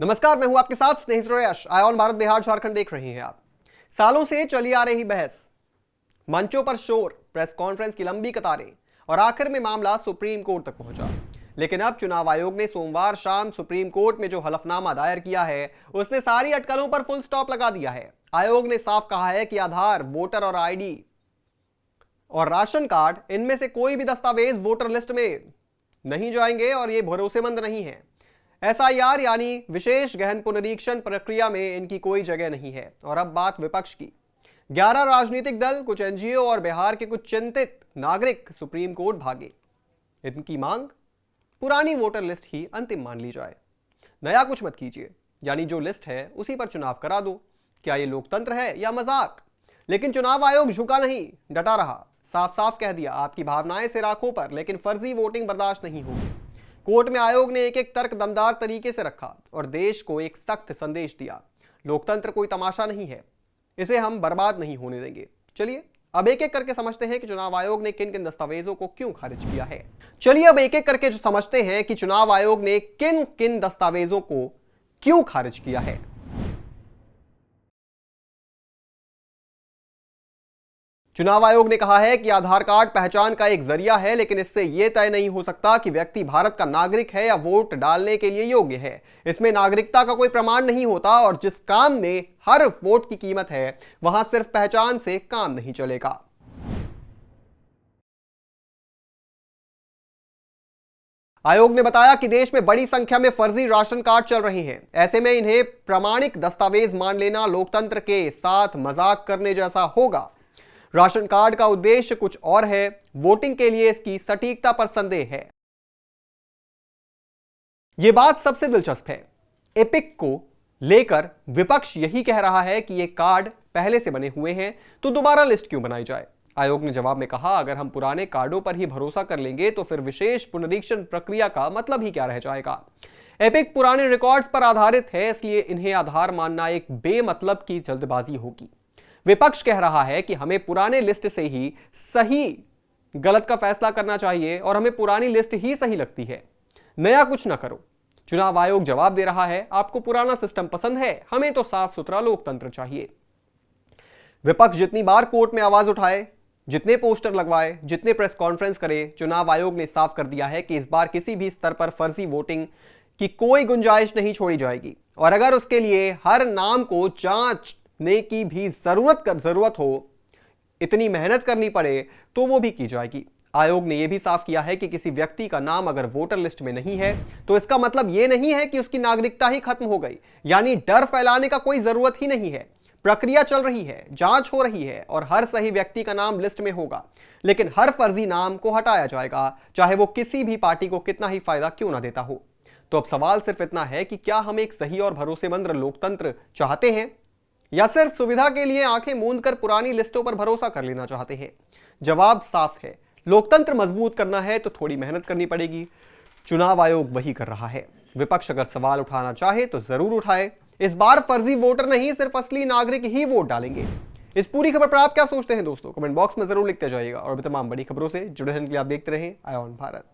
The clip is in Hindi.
नमस्कार, मैं हूं आपके साथ स्नेहित यश। आयोन भारत बिहार झारखंड देख रहे हैं आप। सालों से चली आ रही बहस, मंचों पर शोर, प्रेस कॉन्फ्रेंस की लंबी कतारें और आखिर में मामला सुप्रीम कोर्ट तक पहुंचा। लेकिन अब चुनाव आयोग ने सोमवार शाम सुप्रीम कोर्ट में जो हलफनामा दायर किया है उसने सारी अटकलों पर फुल स्टॉप लगा दिया है। आयोग ने साफ कहा है कि आधार, वोटर और आईडी और राशन कार्ड, इनमें से कोई भी दस्तावेज वोटर लिस्ट में नहीं जाएंगे और ये भरोसेमंद नहीं है। एसआईआर यानी विशेष गहन पुनरीक्षण प्रक्रिया में इनकी कोई जगह नहीं है। और अब बात विपक्ष की। 11 राजनीतिक दल, कुछ एनजीओ और बिहार के कुछ चिंतित नागरिक सुप्रीम कोर्ट भागे। इनकी मांग, पुरानी वोटर लिस्ट ही अंतिम मान ली जाए, नया कुछ मत कीजिए, यानी जो लिस्ट है उसी पर चुनाव करा दो। क्या ये लोकतंत्र है या मजाक? लेकिन चुनाव आयोग झुका नहीं, डटा रहा। साफ साफ कह दिया, आपकी भावनाएं सिर आंखों पर, लेकिन फर्जी वोटिंग बर्दाश्त नहीं होगी। कोर्ट में आयोग ने एक एक तर्क दमदार तरीके से रखा और देश को एक सख्त संदेश दिया। लोकतंत्र कोई तमाशा नहीं है, इसे हम बर्बाद नहीं होने देंगे। चलिए अब एक एक करके समझते हैं कि चुनाव आयोग ने किन किन दस्तावेजों को क्यों खारिज किया है। चलिए अब एक एक करके समझते हैं कि चुनाव आयोग ने किन किन दस्तावेजों को क्यों खारिज किया है। चुनाव आयोग ने कहा है कि आधार कार्ड पहचान का एक जरिया है, लेकिन इससे यह तय नहीं हो सकता कि व्यक्ति भारत का नागरिक है या वोट डालने के लिए योग्य है। इसमें नागरिकता का कोई प्रमाण नहीं होता और जिस काम में हर वोट की कीमत है, वहां सिर्फ पहचान से काम नहीं चलेगा। आयोग ने बताया कि देश में बड़ी संख्या में फर्जी राशन कार्ड चल रहे हैं। ऐसे में इन्हें प्रामाणिक दस्तावेज मान लेना लोकतंत्र के साथ मजाक करने जैसा होगा। राशन कार्ड का उद्देश्य कुछ और है, वोटिंग के लिए इसकी सटीकता पर संदेह है। यह बात सबसे दिलचस्प है। एपिक को लेकर विपक्ष यही कह रहा है कि ये कार्ड पहले से बने हुए हैं, तो दोबारा लिस्ट क्यों बनाई जाए। आयोग ने जवाब में कहा, अगर हम पुराने कार्डों पर ही भरोसा कर लेंगे तो फिर विशेष पुनरीक्षण प्रक्रिया का मतलब ही क्या रह जाएगा। एपिक पुराने रिकॉर्ड्स पर आधारित है, इसलिए इन्हें आधार मानना एक बेमतलब की जल्दबाजी होगी। विपक्ष कह रहा है कि हमें पुराने लिस्ट से ही सही गलत का फैसला करना चाहिए और हमें पुरानी लिस्ट ही सही लगती है, नया कुछ ना करो। चुनाव आयोग जवाब दे रहा है, आपको पुराना सिस्टम पसंद है, हमें तो साफ सुथरा लोकतंत्र चाहिए। विपक्ष जितनी बार कोर्ट में आवाज उठाए, जितने पोस्टर लगवाए, जितने प्रेस कॉन्फ्रेंस करे, चुनाव आयोग ने साफ कर दिया है कि इस बार किसी भी स्तर पर फर्जी वोटिंग की कोई गुंजाइश नहीं छोड़ी जाएगी। और अगर उसके लिए हर नाम को जांचने की भी जरूरत हो, इतनी मेहनत करनी पड़े, तो वो भी की जाएगी। आयोग ने यह भी साफ किया है कि किसी व्यक्ति का नाम अगर वोटर लिस्ट में नहीं है तो इसका मतलब यह नहीं है कि उसकी नागरिकता ही खत्म हो गई। यानी डर फैलाने का कोई जरूरत ही नहीं है। प्रक्रिया चल रही है, जांच हो रही है और हर सही व्यक्ति का नाम लिस्ट में होगा, लेकिन हर फर्जी नाम को हटाया जाएगा, चाहे वो किसी भी पार्टी को कितना ही फायदा क्यों ना देता हो। तो अब सवाल सिर्फ इतना है कि क्या हम एक सही और भरोसेमंद लोकतंत्र चाहते हैं या सिर्फ सुविधा के लिए आंखें मूंद कर पुरानी लिस्टों पर भरोसा कर लेना चाहते हैं। जवाब साफ है, लोकतंत्र मजबूत करना है तो थोड़ी मेहनत करनी पड़ेगी। चुनाव आयोग वही कर रहा है। विपक्ष अगर सवाल उठाना चाहे तो जरूर उठाए। इस बार फर्जी वोटर नहीं, सिर्फ असली नागरिक ही वोट डालेंगे। इस पूरी खबर पर आप क्या सोचते हैं दोस्तों, कमेंट बॉक्स में जरूर लिखते जाइएगा। और भी तमाम बड़ी खबरों से जुड़े रहने के लिए आप देखते रहें आयोन भारत।